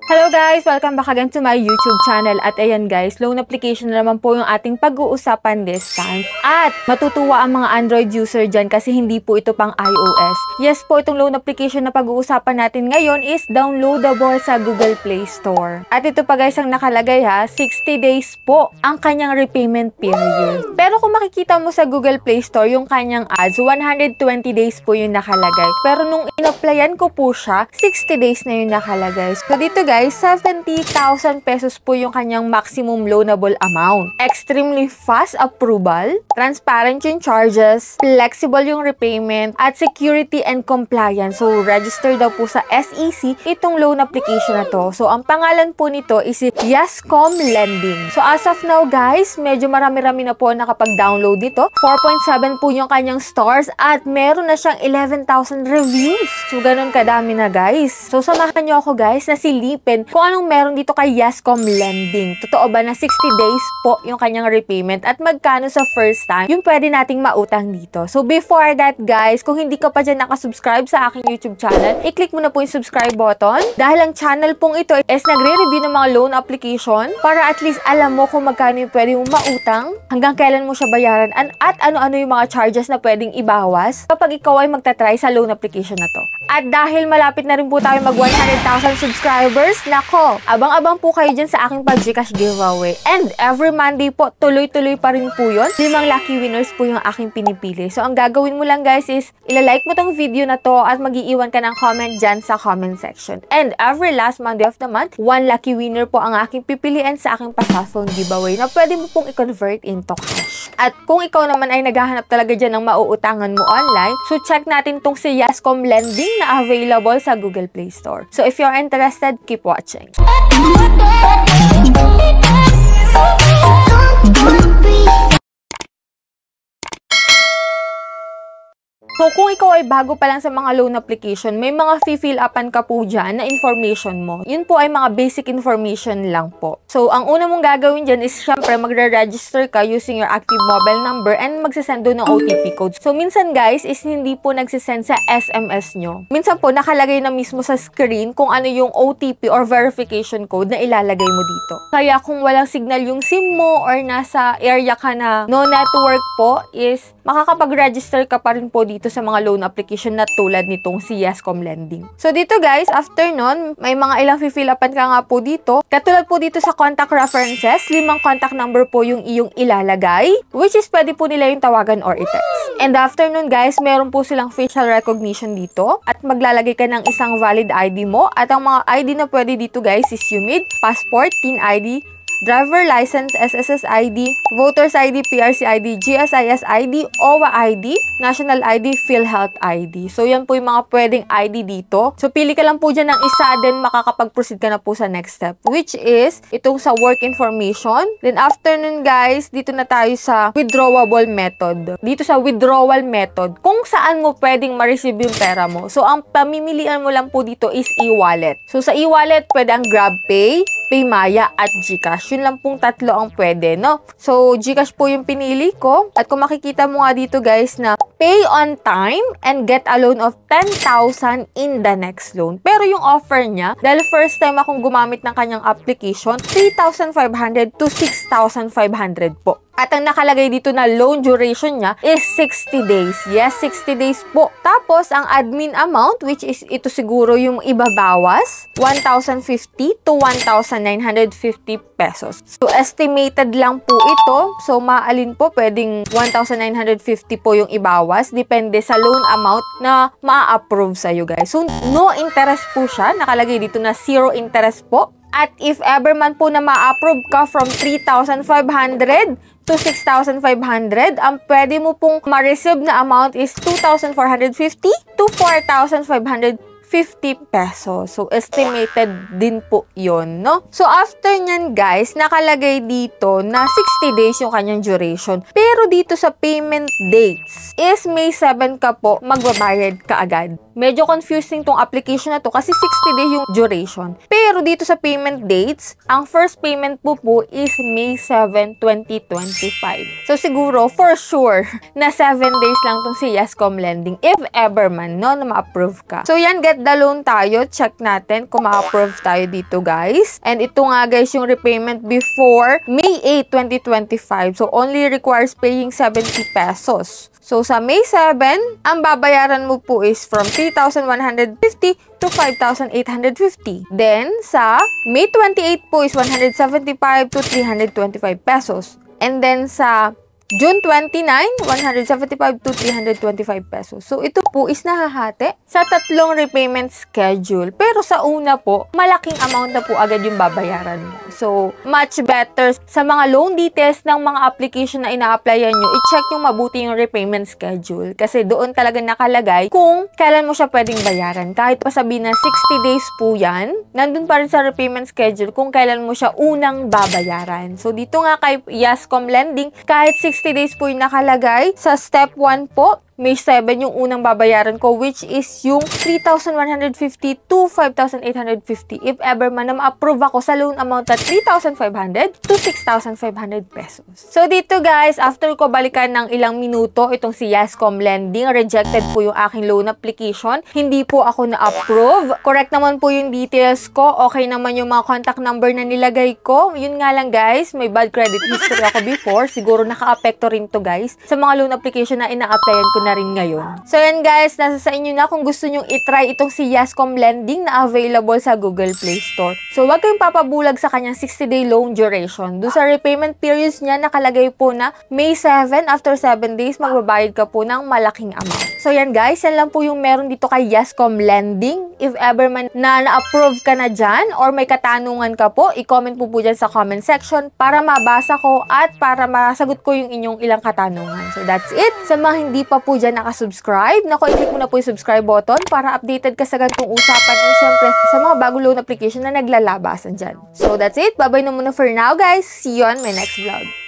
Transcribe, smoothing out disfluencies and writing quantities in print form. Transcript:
Hello guys! Welcome back again to my YouTube channel. At ayan guys, loan application na naman po yung ating pag-uusapan this time. At matutuwa ang mga Android user dyan kasi hindi po ito pang iOS. Yes po, itong loan application na pag-uusapan natin ngayon is downloadable sa Google Play Store. At ito pa guys ang nakalagay ha, 60 days po ang kanyang repayment period. Pero kung makikita mo sa Google Play Store yung kanyang ads, 120 days po yung nakalagay. Pero nung in-applyan ko po siya, 60 days na yung nakalagay. So dito guys, 70,000 pesos po yung kanyang maximum loanable amount. Extremely fast approval, transparent yung charges, flexible yung repayment, at security and compliance. So, register daw po sa SEC itong loan application na to. So, ang pangalan po nito is Yascom Lending. So, as of now guys, medyo marami-rami na po nakapag-download dito. 4.7 po yung kanyang stars at meron na siyang 11,000 reviews. So, ganun kadami na guys. So, samahan nyo ako guys na silipin kung anong meron dito kay Yascom Lending. Totoo ba na 60 days po yung kanyang repayment at magkano sa first time yung pwede nating mautang dito. So before that guys, kung hindi ka pa dyan nakasubscribe sa aking YouTube channel, i-click mo na po yung subscribe button dahil ang channel pong ito is nagre-review ng mga loan application para at least alam mo kung magkano yung pwede mong mautang, hanggang kailan mo siya bayaran, at ano-ano yung mga charges na pwedeng ibawas kapag ikaw ay magta-try sa loan application na to. At dahil malapit na rin po tayo mag 100,000 subscribers, nako, abang-abang po kayo dyan sa aking pag-Gcash giveaway. And every Monday po, tuloy-tuloy pa rin po yun. 5 lucky winners po yung aking pinipili. So, ang gagawin mo lang guys is, ilalike mo tong video na to at mag-iiwan ka ng comment dyan sa comment section. And every last Monday of the month, 1 lucky winner po ang aking pipilian sa aking pa-cellphone giveaway na pwede mo pong i-convert into cash. At kung ikaw naman ay naghahanap talaga dyan ng mauutangan mo online, so check natin tong si Yascom Lending na available sa Google Play Store. So, if you're interested, keep watching. So, kung ikaw ay bago pa lang sa mga loan application, may mga fill upan ka po dyan na information mo. Yun po ay mga basic information lang po. So, ang una mong gagawin dyan is syempre magre-register ka using your active mobile number and magsasend doon ng OTP code. So, minsan guys is hindi po nagsisend sa SMS nyo. Minsan po nakalagay na mismo sa screen kung ano yung OTP or verification code na ilalagay mo dito. Kaya kung walang signal yung SIM mo or nasa area ka na no network po, is makakapag-register ka pa rin po dito sa mga loan application na tulad nitong si Yascom Lending. So dito guys, after nun, may mga ilang fill upan ka nga po dito. Katulad po dito sa contact references, 5 contact number po yung iyong ilalagay, which is pwede po nila yung tawagan or i-text. And after nun guys, meron po silang facial recognition dito at maglalagay ka ng isang valid ID mo at ang mga ID na pwede dito guys is UMID, passport, TIN ID, driver license, SSS ID, voters ID, PRC ID, GSIS ID, OWA ID, National ID, PhilHealth ID. So, yan po yung mga pwedeng ID dito. So, pili ka lang po dyan ng isa, then makakapag-proceed ka na po sa next step, which is itong sa work information. Then, after nun guys, dito na tayo sa withdrawable method. Dito sa withdrawal method, kung saan mo pwedeng ma-receive yung pera mo. So, ang pamimilian mo lang po dito is e-wallet. So, sa e-wallet, pwede ang GrabPay, PayMaya, at Gcash. Yun lang pong tatlo ang pwede, no? So, Gcash po yung pinili ko. At kung makikita mo nga dito guys na pay on time and get a loan of 10,000 in the next loan. Pero yung offer niya, dahil first time akong gumamit ng kanyang application, 3,500 to 6,500 po. At ang nakalagay dito na loan duration niya is 60 days. Yes, 60 days po. Tapos, ang admin amount, which is ito siguro yung ibabawas, 1,050 to 1,950 pesos. So, estimated lang po ito. So, maalin po, pwedeng 1,950 po yung ibawas. Depende sa loan amount na ma-approve sa'yo, guys. So, no interest po siya. Nakalagay dito na 0 interest po. At if ever man po na ma-approve ka from 3,500 to 6,500, ang pwede mo pong ma-receive na amount is 2,450 to 4,550 pesos. So, estimated din po yun, no? So, after nyan, guys, nakalagay dito na 60 days yung kanyang duration. Pero dito sa payment dates is May 7 ka po magbabayad ka agad. medyo confusing tong application na to kasi 60 days yung duration. Pero dito sa payment dates, ang first payment po is May 7, 2025. So siguro, for sure, na 7 days lang tong si Yescom Lending if ever man, no, na ma-approve ka. So yan, get the loan tayo. Check natin kung ma-approve tayo dito, guys. And ito nga, guys, yung repayment before May 8, 2025. So only requires paying 70 pesos. So, sa May 7, ang babayaran mo po is from 3,150 to 5,850. Then, sa May 28 po is 175 to 325 pesos. And then, sa June 29, 175 to 325 pesos. So, ito po is nahahati sa tatlong repayment schedule. Pero sa una po, malaking amount na po agad yung babayaran mo. So, much better sa mga loan details ng mga application na ina-applyan nyo, i-check yung mabuti yung repayment schedule. Kasi doon talaga nakalagay kung kailan mo siya pwedeng bayaran. Kahit pa sabihin na 60 days po yan, nandun pa rin sa repayment schedule kung kailan mo siya unang babayaran. So, dito nga kay Yescom Lending, kahit 60 days po yung nakalagay. Sa step 1 po, May 7 yung unang babayaran ko, which is yung 3,150 to 5,850 if ever man na ma-approve ako sa loan amount na 3,500 to 6,500 pesos. So dito, guys, after ko balikan ng ilang minuto itong si Yescom Lending, rejected po yung aking loan application. Hindi po ako na-approve. Correct naman po yung details ko. Okay naman yung mga contact number na nilagay ko. Yun nga lang, guys, may bad credit history ako before. Siguro naka-apekto rin to, guys, sa mga loan application na ina-applyan ko na rin ngayon. So yan, guys, nasa sa inyo na kung gusto nyong itry itong si Yescom Lending na available sa Google Play Store. So wag kayong papabulag sa kanyang 60-day loan duration. Doon sa repayment periods niya, nakalagay po na May 7, after 7 days, magbabayad ka po ng malaking amount. So yan, guys, yan lang po yung meron dito kay Yescom Lending. If ever man na na-approve ka na dyan or may katanungan ka po, i-comment po dyan sa comment section para mabasa ko at para masagot ko yung inyong ilang katanungan. So that's it. Sa mga hindi pa po dyan nakasubscribe, i-click mo na po yung subscribe button para updated ka sa ganitong usapan at syempre sa mga bagong loan application na naglalabasan dyan. So that's it. Bye-bye na muna for now, guys. See you on my next vlog.